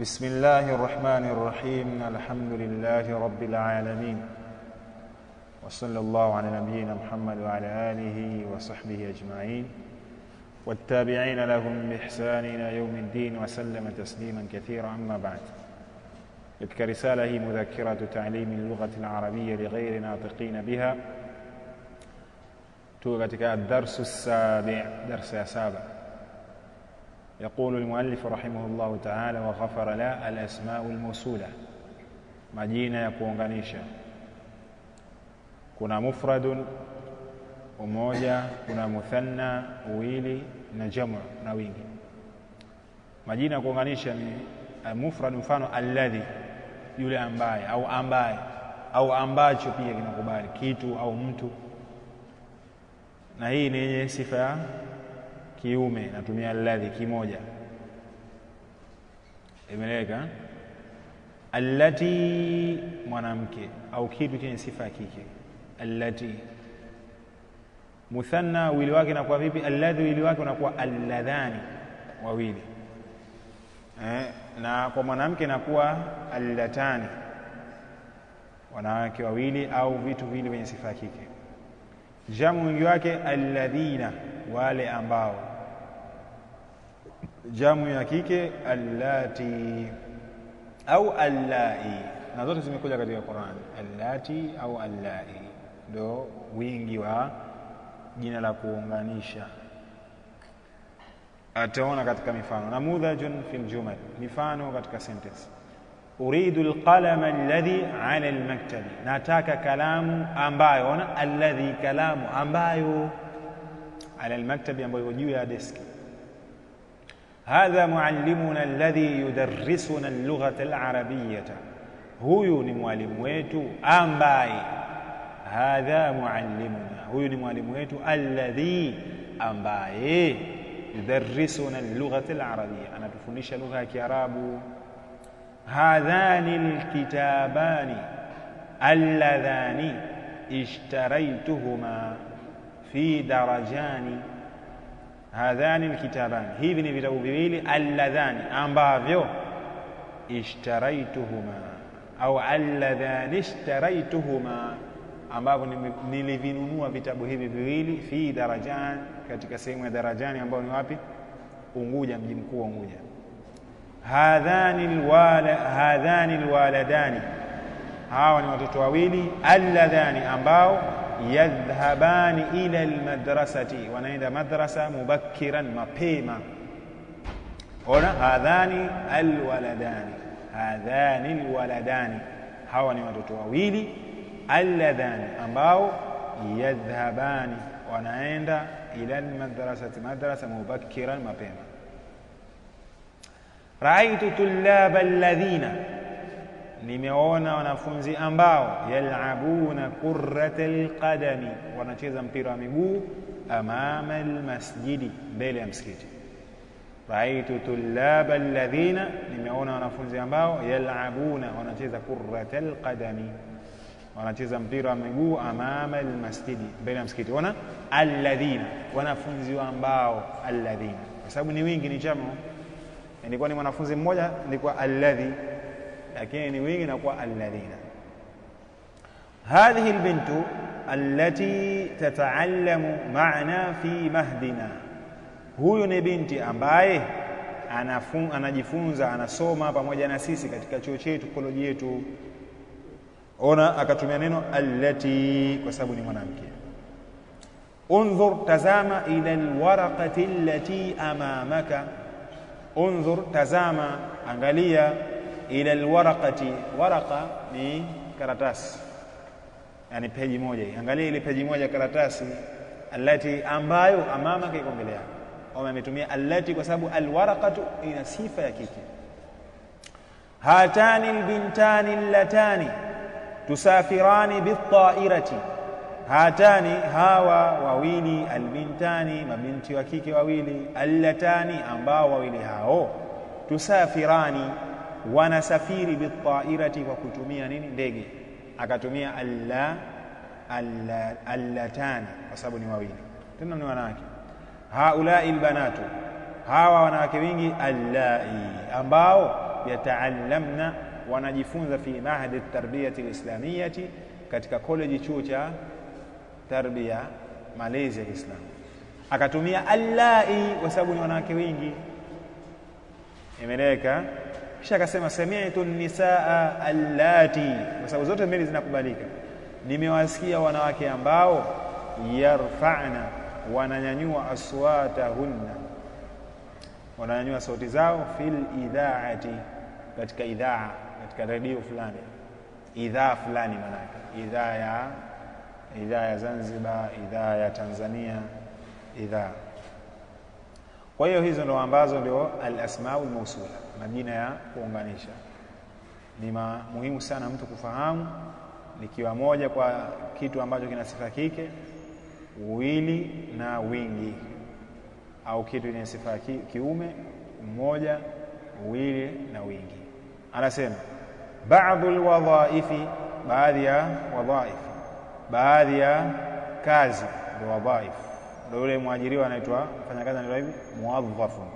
بسم الله الرحمن الرحيم. الحمد لله رب العالمين، وصلى الله على نبينا محمد وعلى آله وصحبه أجمعين والتابعين لهم بإحسان إلى يوم الدين وسلم تسليما كثيرا. أما بعد، تلك رسالة مذكرة تعليم اللغة العربية لغير ناطقين بها، توقتك الدرس السابع، درس السابع. يقول المؤلف رحمه الله تعالى: وغفر له الأسماء الموصولة، majina ya kuunganisha. Kuna mufradun, umoja, kuna muthanna, uwili, na jamu, na wingi. Majina ya kuunganisha ni mufrad, mfano alladhi, yule ambaye, au ambaye, au ambacho pia kinakubali kitu au mtu, na hii ni yenye sifa ya kiume, natumia alladhi kimoja. Imeleka allati, mwanamke au kitu chenye sifa ya kike, allati. Muthanna, wili wake inakuwa vipi? Alladhi, wili wake unakuwa alladhani, wawili. Na kwa mwanamke inakuwa allatani, wanawake wawili au vitu vile vyenye sifa ya kike. Jamu wingi wake alladhina, wale ambao. Jamu ya kike allati au allai, na zote zimekuja katika Qur'an. Allati au allai ndio wingi wa jina la kuunganisha. Ataona katika mifano. Namudhajun fil jumal, mifano katika sentence. Uridu alqalama alladhi ala almaktabi, nataka kalamu ambayo. Ona alladhi, kalamu ambayo, ala almaktabi, ambayo juu ya deski. Hadha muallimuna alladhi yudarrisuna al-lughata al-arabiyyata, huyu ni mwalimu wetu ambaye. Hadha muallimuna, huyu ni mwalimu wetu alladhi, ambaye. Yudarrisuna al-lughata al-arabiyya, anatufundisha lugha ya Kiarabu. Hadhani alkitabani alladhani ishtaraytuhuma fi darajani. Hadhani alkitabani, hivi ni vitabu viwili. Alladhani, ambavyo. Ishtaraytuhuma au alladhani ishtaraytuhuma, ambavyo nilivinunua vitabu hivi viwili. Fi darajani, katika sehemu ya Darajani, ambao ni wapi? Unguja, mji mkuu wa Unguja. Hadhani alwaladani, hawa ni watoto wawili. Alladhani, ambao. Yadhhabani ila almadrasati, wanaenda madrasa. Mubakkiran, mapema. Ona, hadhani alwaladani, hadhani alwaladani, hawa ni watoto wawili. Alladhani, ambao. Yadhhabani, wanaenda. Ila almadrasati, madrasa. Mubakkiran, mapema. Raaitu tullaba alladhina, nimeona wanafunzi ambao. Yal'abuna kurratal qadami, wanacheza mpira wa miguu. Amama almasjidi, mbele ya msikiti. Raaitu tullaba alladhina, nimeona wanafunzi ambao. Yal'abuna, wanacheza kurratal qadami, wanacheza mpira wa miguu. Amama almasjidi, mbele ya msikiti. Ona alladhina, wanafunzi ambao. Alladhina kwa sababu ni wingi, ni jamu. Ilikuwa ni mwanafunzi mmoja, ilikuwa alladhi, lakini ni wingi, inakuwa alladhina. Hadhihi albintu allati tataallamu ma'ana fi mahdina, huyu ni binti ambaye anajifunza, anasoma pamoja na sisi katika chuo chetu, koleji yetu. Ona, akatumia neno allati kwa sababu ni mwanamke. Unzur, tazama. Ila alwaraqati allati amamaka, unzur, tazama, angalia. Ila alwaraqati, waraqa ni karatasi, yani peji moja. Angalia ile peji moja karatasi. Allati, ambayo. Amamaka, iko mbele yako. Au ametumia allati kwa sababu alwaraqatu ina sifa ya kike. Hatani albintani allatani tusafirani bitairati, hatani, hawa wawili. Albintani, mabinti wa kike wawili. Allatani, ambao wawili hao. Tusafirani, wanasafiri. Bitairati, kwa kutumia nini? Ndege. Akatumia allatani kwa sababu ni wawili, tena ni wanawake. Haulai albanatu, hawa wanawake wingi. Allai, ambao. yataallamna, wanajifunza fi mahdi tarbiyati alislamiyati, katika college chuo cha tarbia malezi ya Kiislamu. Akatumia allai kwa sababu ni wanawake wengi, imeleka. Kisha akasema sami'tu nisaa allati, kwa sababu zote mbili zinakubalika. Nimewasikia wanawake ambao yarfa'na, wananyanyua aswatahunna, wananyanyua sauti zao fil idhaati, katika idhaa, katika radio fulani, idhaa fulani, manake idhaa ya Zanzibar, idhaa ya Tanzania, idhaa. Kwa hiyo hizo ndo ambazo ndio al-asmaul mawsula, majina ya kuunganisha. Ni muhimu sana mtu kufahamu, nikiwa moja kwa kitu ambacho kina sifa kike, uwili na wingi, au kitu kina sifa kiume, mmoja, uwili na wingi. Anasema ba'dul wadhaifi, baadhi ya wadhaif, baadhi ya kazi ndio wadhaif. Ndio yule mwajiriwa anaitwa, mfanyakazi anaitwa hivi muadhafun.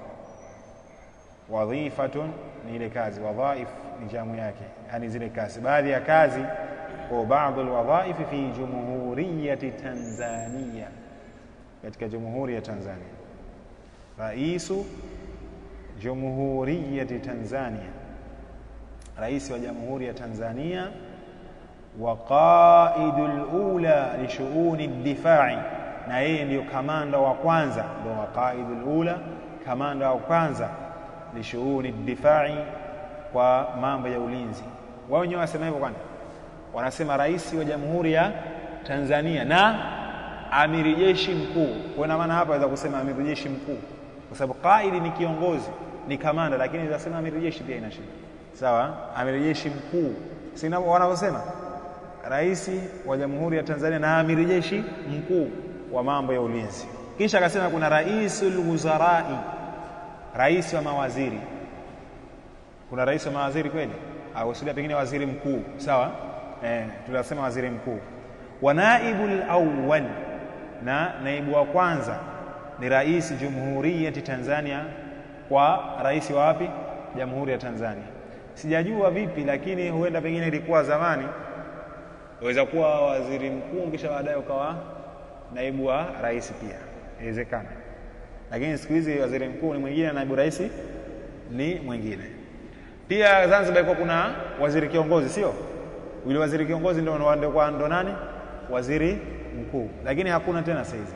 Wadhifatun ni ile kazi, wadhaif ni jamu yake, yani zile kazi, baadhi ya kazi. Wa baadhi alwadhaif fi jumhuriyati Tanzania, katika jamhuri ya Tanzania. Raisu jumhuriyati Tanzania, rais wa jamhuri ya Tanzania. Wa qaidul ula li shu'uni ad-difa'i, na yeye ndio kamanda wa kwanza, ndio qaidul ula, kamanda wa kwanza li shu'uni ad-difa'i, kwa mambo ya ulinzi. Wao wenyewe wasema hivyo, kwani wanasema rais wa jamhuri ya Tanzania na amiri jeshi mkuu. Kwa maana hapa waweza kusema amiri jeshi mkuu, kwa sababu qaidi ni kiongozi, ni kamanda, lakini waweza amiri jeshi pia ina shida. Sawa, amiri jeshi mkuu, si wanavyosema rais wa jamhuri ya Tanzania na amiri jeshi mkuu wa mambo ya ulinzi. Kisha akasema kuna raisul wuzarai, rais wa mawaziri. Kuna rais wa mawaziri kweli, au sio? Pengine waziri mkuu, sawa, tunasema waziri mkuu. Wa naibul awwal, na naibu wa kwanza ni rais jumhuriyati Tanzania, kwa rais wa wapi? Jamhuri ya Tanzania. Sijajua vipi, lakini huenda pengine ilikuwa zamani waweza kuwa waziri mkuu kisha baadaye ukawa naibu wa rais pia, inawezekana. Lakini siku hizi waziri mkuu ni mwingine na naibu rais ni mwingine. Pia Zanzibar ilikuwa kuna waziri kiongozi, sio? Yule waziri kiongozi ndo nani? Waziri mkuu. Lakini hakuna tena sasa hizi.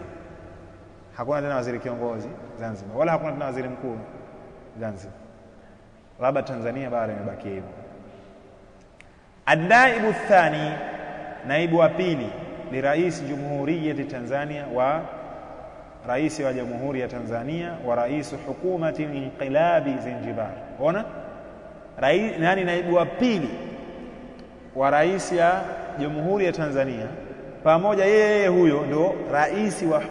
Hakuna tena waziri kiongozi Zanzibar, wala hakuna tena waziri mkuu Zanzibar. Labda Tanzania bado imebaki hivyo. An-naibu thani, naibu wa pili ni rais jumhuriyati Tanzania, wa rais wa jamhuri ya Tanzania, wa rais hukumati inqilabi Zanzibar. Ona? Rais nani? Naibu wa pili wa rais ya jamhuri ya Tanzania, pamoja yeye huyo ndo rais wa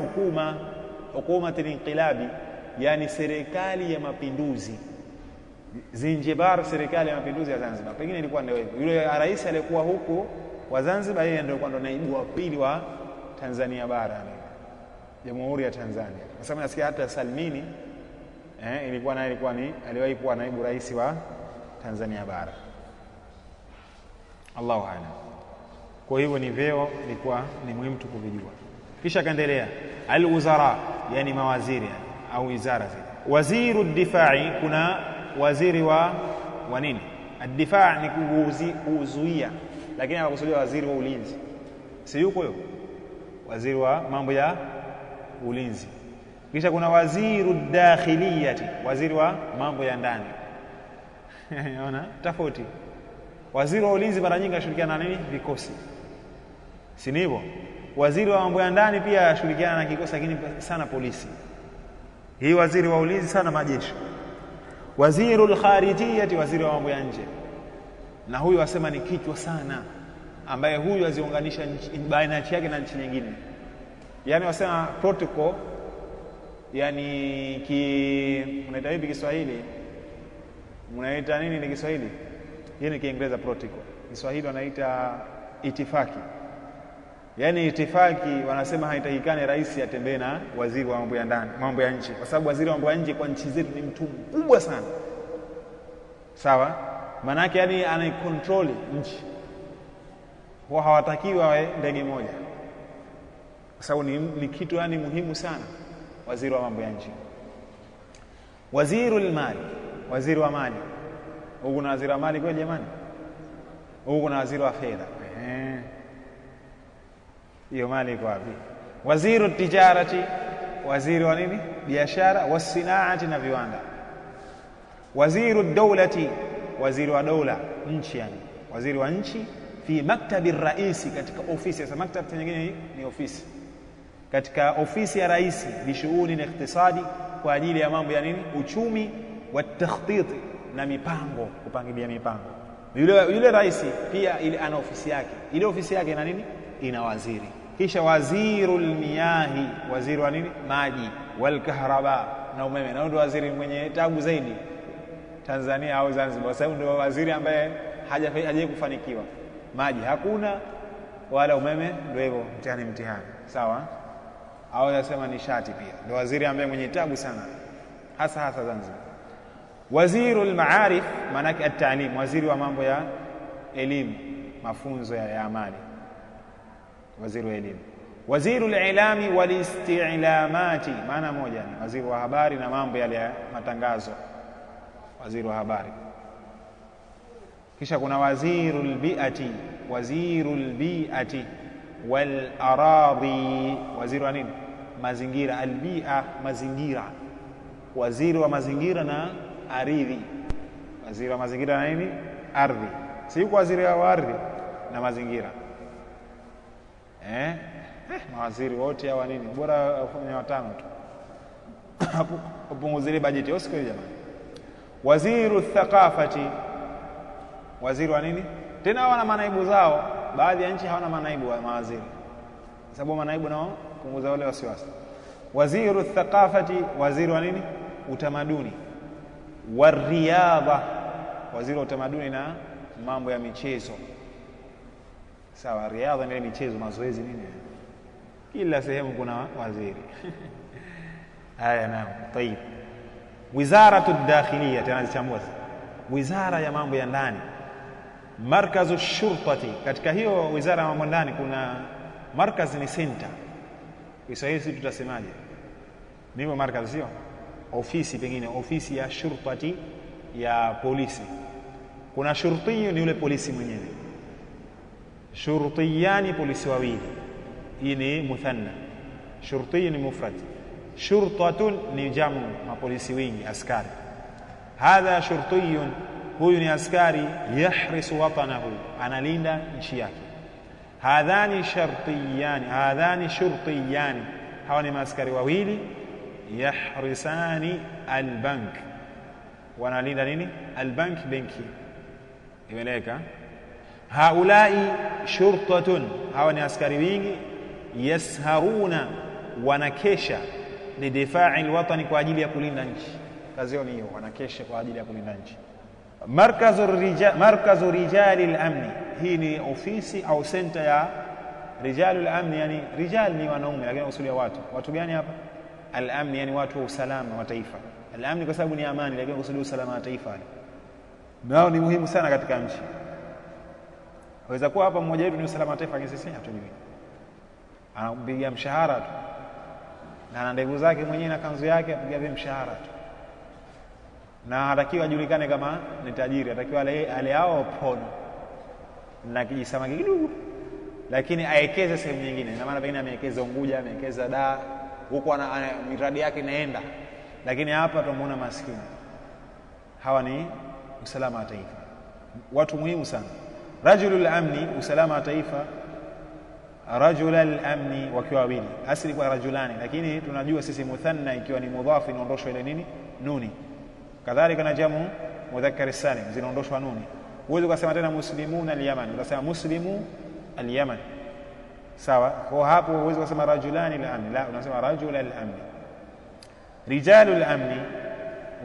hukumati inqilabi, yani serikali ya mapinduzi Zanzibar, serikali ya mapinduzi ya Zanzibar. Pengine ilikuwa ndio hivyo. Yule rais aliyekuwa huko wa Zanzibar, yeye ndio ndo naibu wa pili wa Tanzania bara, jamhuri ya Tanzania. Kwa sababu nasikia hata Salmini aliwahi kuwa naibu rais wa Tanzania bara. Allahu a'lam. Kwa hivyo ni vyeo, ilikuwa ni muhimu tukuvijua. Kisha kaendelea al-wuzara, yani mawaziri au wizara zile. Waziru ad-difa'i, kuna waziri wa nini? Ad-difa' ni kuzuia, lakini anakusudia waziri wa ulinzi, si yuko huyo waziri wa mambo ya ulinzi. Kisha kuna waziru ad-dakhiliyati, waziri wa mambo ya ndani. Unaona tofauti? Waziri wa ulinzi mara nyingi anashirikiana na nini? Vikosi, si ndivyo? Waziri wa mambo ya ndani pia anashirikiana na kikosi, lakini sana polisi. Hii waziri wa ulinzi sana majeshi. Wazirul kharijiyati, waziri wa mambo ya nje, na huyu wasema ni kichwa sana, ambaye huyu aziunganisha baina ya nchi yake na nchi nyingine. Yani wasema protocol, yani mnaita hivi Kiswahili, mnaita nini ni Kiswahili? Hii ni Kiingereza protocol, Kiswahili wanaita itifaki. Yani itifaki wanasema haitakikani rais atembee na waziri wa mambo ya ndani, mambo ya nje, kwa sababu waziri wa mambo ya nje kwa nchi zetu ni mtu mkubwa sana. sawa. Manake yani anaikontrol nchi, huwa hawatakiwi wawe ndege moja, kwa sababu ni kitu yani muhimu sana. Waziri wa mambo ya nje. Wazirul mali, waziri wa mali. Huko kuna waziri wa mali kwa jamani, huko kuna waziri wa fedha. Hiyo mali iko wapi? Waziru tijarati, waziri wa nini? Biashara. Wasinaati, na viwanda. Waziru dawlati, waziri wa dola, nchi yani, waziri wa nchi. Fi maktabi raisi, katika ofisi. Sasa maktab nyingine ni ofisi, katika ofisi ya rais. Bishughuli na iktisadi, kwa ajili ya mambo ya nini? Uchumi. Wa takhtit, na mipango, kupangilia mipango. Yule rais pia ile ana ofisi yake, ile ofisi yake ina nini? Ina waziri. Kisha wazirul miyahi, waziri wa nini? Maji. Wal kahraba, na umeme. Na ndio waziri mwenye tabu zaidi Tanzania au Zanzibar, kwa sababu ndio waziri ambaye hajawahi kufanikiwa. Maji hakuna wala umeme, ndio hivyo mtihani sawa. Au nasema nishati pia, ndio waziri ambaye mwenye tabu sana, hasa Zanzibar. Wazirul maarif, manake at-ta'lim, waziri wa mambo ya elimu, mafunzo ya amali, waziri wa elimu. Wazirul ilami wal isti'lamati, maana moja ni waziri wa habari na mambo yale ya matangazo, waziri wa habari. Kisha kuna wazirul bi'ati, wazirul bi'ati wal aradi, waziri wa nini? Mazingira. Albi'a, mazingira, waziri wa mazingira na ardhi, waziri wa mazingira na nini? Ardhi. Si kwa waziri wa ardhi na mazingira. Mawaziri wote hawa nini? Bora wafanye watano tu upunguzile bajeti usiku jamani. Waziru thaqafati, waziri wa nini? Tena hawana manaibu zao, baadhi ya nchi hawana manaibu wa mawaziri, sababu manaibu nao punguza wale wasiwasi. Waziru thaqafati, waziri wa nini? Utamaduni. Wariyadha, waziri wa utamaduni na mambo ya michezo, sawa. Riyadha ni michezo, mazoezi nini, kila sehemu kuna waziri haya. Naam, tayeb. Wizaratu dakhiliya, tunazichambua. Wizara ya mambo ya ndani. Markazu shurtati, katika hiyo wizara ya mambo ndani kuna markaz, ni center. Kiswahili sisi tutasemaje? Ndio markaz, sio ofisi, pengine ofisi ya shurtati ya polisi. Kuna shurti, ni yule polisi mwenyewe. Shurtiyani, polisi wawili, hii ni muthanna. Shurti ni mufrad. Shurtatun ni jamu, mapolisi wengi, askari. Hadha shurtiyun, huyu ni askari. Yahrisu watanahu, analinda nchi yake. Hadhani shartiyani, hadhani shurtiyani, hawa ni maaskari wawili. Yahrisani albank, wanalinda nini? Albank, benki. Imeleka. Haulai shurtatun, hawa ni askari wingi. Yasharuna, wanakesha. Lidifai alwatani, kwa ajili ya kulinda nchi. Kazi yao ni hiyo, wanakesha kwa ajili ya kulinda nchi. Markazu rijali al-amni, hii ni ofisi au center ya rijalul amni. Yani rijal ni wanaume, lakini usuli ya watu gani hapa? Al-amni yani watu wa usalama wa taifa. Al-amni kwa sababu ni amani, lakini usuli usalama wa taifa nao ni muhimu sana katika nchi. Waweza kuwa hapa mmoja wetu ni usalama wa taifa, lakini sisi hatujui, anapiga mshahara tu na ana ndevu zake mwenyewe na kanzu yake, apiga mshahara tu, na hatakiwa ajulikane kama ni tajiri, hatakiwa ale hao pono na kijisamaki kidogo, lakini aekeze sehemu nyingine. Na maana pengine amewekeza Unguja, amewekeza Dar, huko ana miradi yake inaenda, lakini hapa tunamuona maskini. Hawa ni usalama wa taifa, watu muhimu sana. Rajulul amni, usalama wa taifa. Rajulal amni, wakiwa wawili, asili kwa rajulani, lakini tunajua sisi muthanna ikiwa ni mudhafu inaondoshwa ile nini? Nuni. Kadhalika na jamu mudhakkar salim zinaondoshwa nuni. Uweze kusema tena muslimuna al-yaman, unasema muslimu al-yaman, sawa. Kwa hapo uweze kusema rajulani al-amni, la, unasema rajul al-amni. Rijalul amni,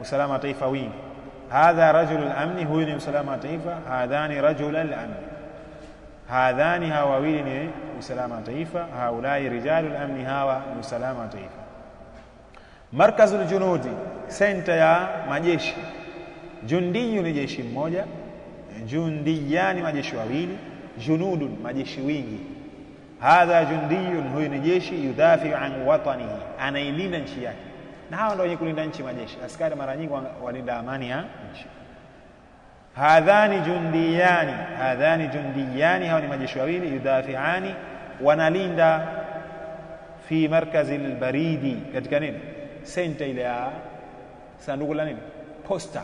usalama wa taifa wingi. Hadha rajulul amni, huyu ni usalama wa taifa. Hadhani rajulal amni, hadhani hawa wawili ni usalama wa taifa. Haulai rijalul amni, hawa ni usalama wa taifa. Markazul junudi, center ya majeshi. Jundiyu ni jeshi mmoja, jundiyani majeshi wawili, junudun majeshi wingi. Hadha jundiyun, huyu ni jeshi, yudafi an watanihi, anailinda nchi yake. Na hawa ndio wenye kulinda nchi majeshi. Askari mara nyingi walinda amani ya nchi. Hadhani jundiyani, hawa ni majeshi wawili, yudafiani, wanalinda fi markazi albaridi, katika nini? Senta ile ya sanduku la nini? Posta,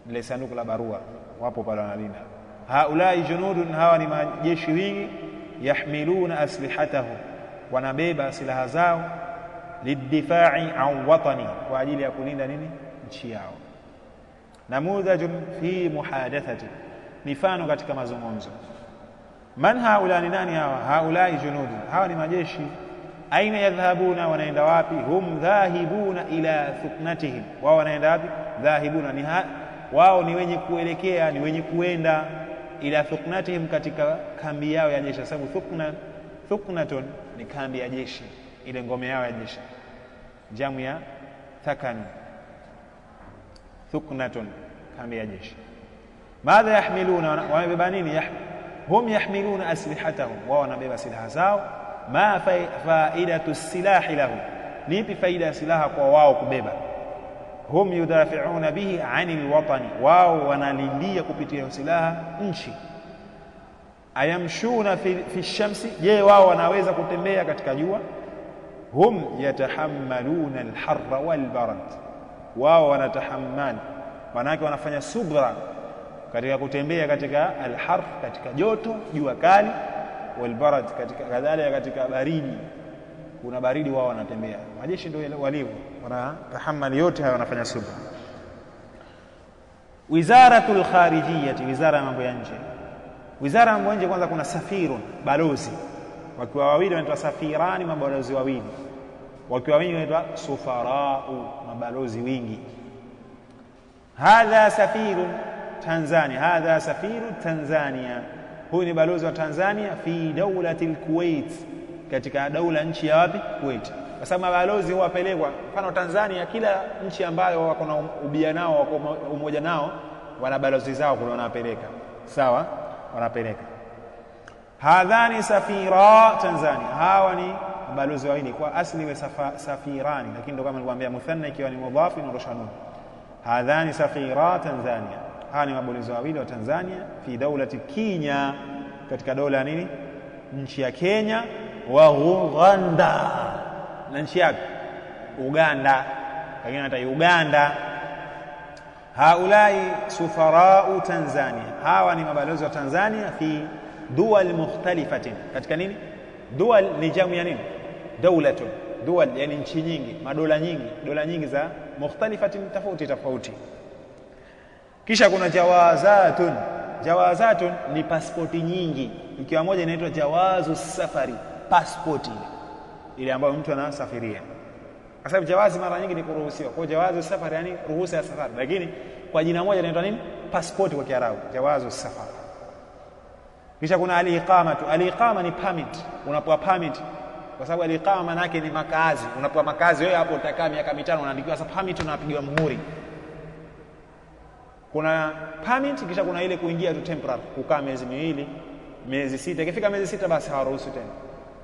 ile sanduku la barua, wapo pale wanalinda. Haulai junudun, hawa ni majeshi wingi, yahmiluna aslihatahum, wanabeba silaha zao, lidifai an watani, kwa ajili ya kulinda nini? Nchi yao. Namudhajun fi muhadathati, mifano katika mazungumzo. Man haula, ni nani hawa? Haulai junudun, hawa ni majeshi. Aina yadhhabuna, wanaenda wapi? Hum dhahibuna ila thuknatihim, wao wanaenda wapi? Dhahibuna, wao ni wenye kuelekea, ni wenye kuenda, ila thuknatihim, katika kambi yao ya jeshi. Sababu thuknatun ni kambi ya jeshi, ile ngome yao ya jeshi, jamu ya thakan, thuknatun, kambi ya jeshi. Madha yahmiluna, wamebeba nini? Hum yahmiluna aslihatahum, wao wanabeba silaha zao. Ma faidatu silahi lahu, nipi faida ya silaha kwa wao kubeba? Hum yudafi'una bihi 'anil watani, wao wanalindia kupitia silaha nchi. Ayamshuna fi shamsi, je, wao wanaweza kutembea katika jua? Hum yatahammaluna alharra walbarad, wao wanatahammal, manake wanafanya subra katika kutembea katika alhar, katika joto, jua kali, walbarad, katika kadhalika katika baridi, kuna baridi, wao wanatembea. Majeshi ndio walivyo, wanatahammali yote hayo, wanafanya subra. Wizaratul kharijiyati, wizara ya mambo ya nje. Wizara ya mambo ya nje, kwanza kuna safirun, balozi. Wakiwa wawili wanaitwa safirani, mabalozi wawili. Wakiwa wengi wanaitwa sufarau, mabalozi wingi. Hadha safirun Tanzania, hadha safiru Tanzania, huyu ni balozi wa Tanzania fi dawlati al-Kuwait, katika daula nchi ya wapi? Kuwait. Kwa sababu mabalozi huwapelekwa, mfano Tanzania, kila nchi ambayo wako na ubia nao, wako umoja nao, wana balozi zao kule wanapeleka, sawa, wanapeleka. Hadhani safira Tanzania, hawa ni balozi wawili, kwa asli wa safirani, lakini ndio kama niliwaambia muthanna ikiwa ni mudhafi na rushanun. Hadhani safira Tanzania, hawa ni mabalozi wawili wa Tanzania fi dawlati Kenya, katika dola nini? Nchi ya Kenya. Wa Uganda, na nchi yake Uganda, lakini hata Uganda. Haulai sufarau Tanzania, hawa ni mabalozi wa Tanzania fi dual mukhtalifatin, katika nini? Dual ni jamu ya nini? Dawlatun, dual yani nchi nyingi, madola nyingi, dola nyingi za mukhtalifatin, tofauti tofauti. Kisha kuna jawazatun, jawazatun ni pasipoti nyingi, ikiwa moja inaitwa jawazu safari, pasipoti ile ambayo mtu anasafiria. Kwa sababu jawazi mara nyingi ni kuruhusiwa, kwa jawazu safari yani ruhusa ya safari, lakini kwa jina moja inaitwa nini? Pasipoti kwa Kiarabu, jawazu safari. Kisha kuna al-iqamatu, al-iqama ni permit, unapewa permit, kwa sababu al-iqama maana yake ni makazi, unapewa makazi wewe, hapo utakaa miaka 5 unaandikiwa sasa permit, unapigiwa muhuri. Kuna permit, kisha kuna ile kuingia tu temporary, kukaa miezi 2, miezi 6. Ikifika miezi 6 basi hawaruhusu tena,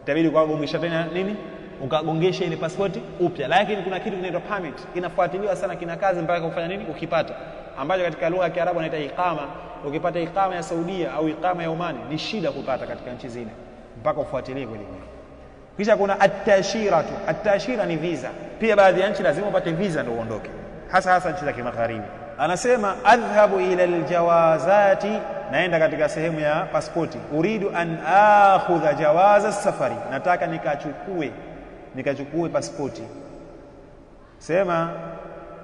itabidi kugongesha tena nini, ukagongesha ile pasipoti upya. Lakini kuna kitu kinaitwa permit, inafuatiliwa sana, kina kazi mpaka kufanya nini, ukipata, ambacho katika lugha ya Kiarabu inaitwa iqama. Ukipata iqama ya Saudia au iqama ya Omani ni shida kupata katika nchi zile, mpaka ufuatilie kweli kweli. Kisha kuna at-tashiratu, at-tashira ni visa, pia baadhi ya nchi lazima upate visa ndio uondoke, hasa nchi za kimagharibi. Anasema adhhabu ila aljawazati, naenda katika sehemu ya pasipoti. Uridu an akhudha jawaza safari, nataka nikachukue pasipoti. Sema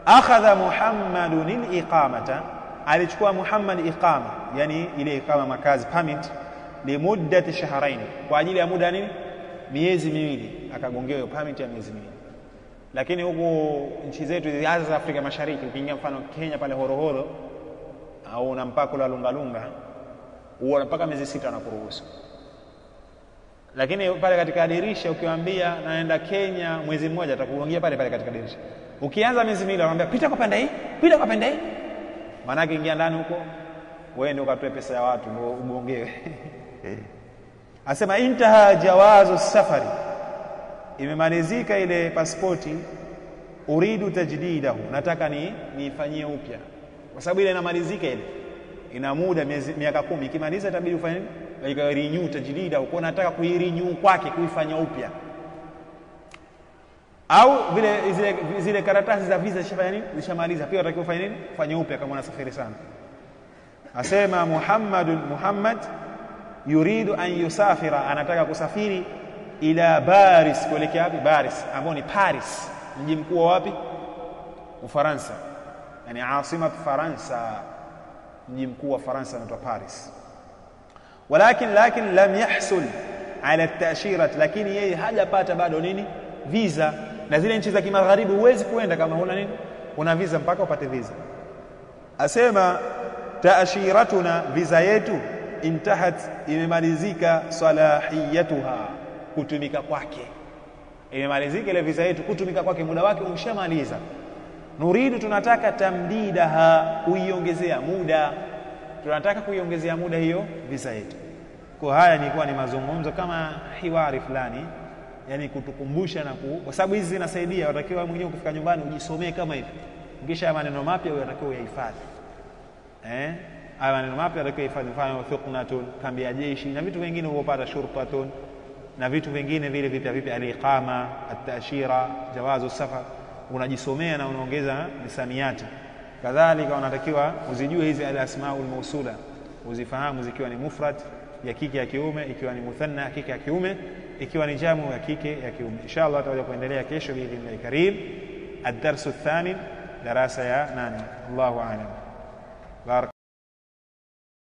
akhadha Muhammadun al-iqamata, alichukua Muhammad iqama, yani ile iqama makazi, permit, limuddati shahrain, kwa ajili ya muda nini? Miezi 2, akagongewa hiyo permit ya miezi 2. Lakini huko nchi zetu hizi za Afrika Mashariki, ukiingia mfano Kenya pale Horohoro au na mpaka la Lungalunga, huwa mpaka miezi 6 anakuruhusu. Lakini pale katika dirisha ukiwaambia naenda Kenya mwezi mmoja, atakuongea pale katika dirisha. Ukianza miezi 2 anamwambia pita kwa pande hii, pita kwa pande hii. maana ingia ndani huko wewe ndio ukatoe pesa ya watu ndio ugongewe. Asema intaha jawazu safari, imemalizika ile pasipoti, uridu tajdidahu, nataka nifanyie upya, kwa sababu ile inamalizika, ile ina muda miaka 10, ikimaliza itabidi ufanye renew tajdidahu, kwa nataka kuirenew kwake, kuifanya upya. Au vile zile karatasi za visa zishafanya nini, zishamaliza, pia unatakiwa ufanye nini, ufanye upya kama unasafiri sana. Asema Muhammad yuridu an yusafira, anataka kusafiri ila Paris, kuelekea wapi? Paris, ambao ni Paris, mji mkuu wa wapi? Ufaransa, yani asimat Faransa, mji mkuu wa Faransa unaitwa Paris. Walakin lam yahsul ala at-ta'shira, lakini yeye hajapata bado nini, visa. Na zile nchi za kimagharibi huwezi kuenda kama huna nini, una visa, mpaka upate visa. Asema ta'shiratuna, visa yetu, intahat, imemalizika, salahiyatuha, kutumika kwake, imemalizika ile visa yetu, kutumika kwake, muda wake umeshamaliza. Nuridu, tunataka tamdidaha, kuiongezea muda, tunataka kuiongezea muda hiyo visa yetu. Kwa haya nilikuwa ni mazungumzo kama hiwari fulani, yani kutukumbusha na kwa sababu hizi zinasaidia. Watakiwa mwenyewe ukifika nyumbani ujisomee kama hivi, kisha maneno mapya unatakiwa uyahifadhi. Haya maneno mapya unatakiwa uhifadhi, mfano thuqnatun, kambi ya jeshi, na vitu vingine uopata, shurtatun, na vitu vingine vile vipya, al-iqama, at-ta'shira, jawazu safar, unajisomea na unaongeza misamiati. Kadhalika unatakiwa uzijue hizi al-asmaul mawsula, uzifahamu zikiwa ni mufrad ya kike ya kiume, ikiwa ni muthanna ya kike ya kiume, ikiwa ni jamu ya kike ya kiume. Inshallah tutakuja kuendelea kesho biidhnillah karim, ad-darsu ath-thamin, darasa ya 8. Allahu a'lam.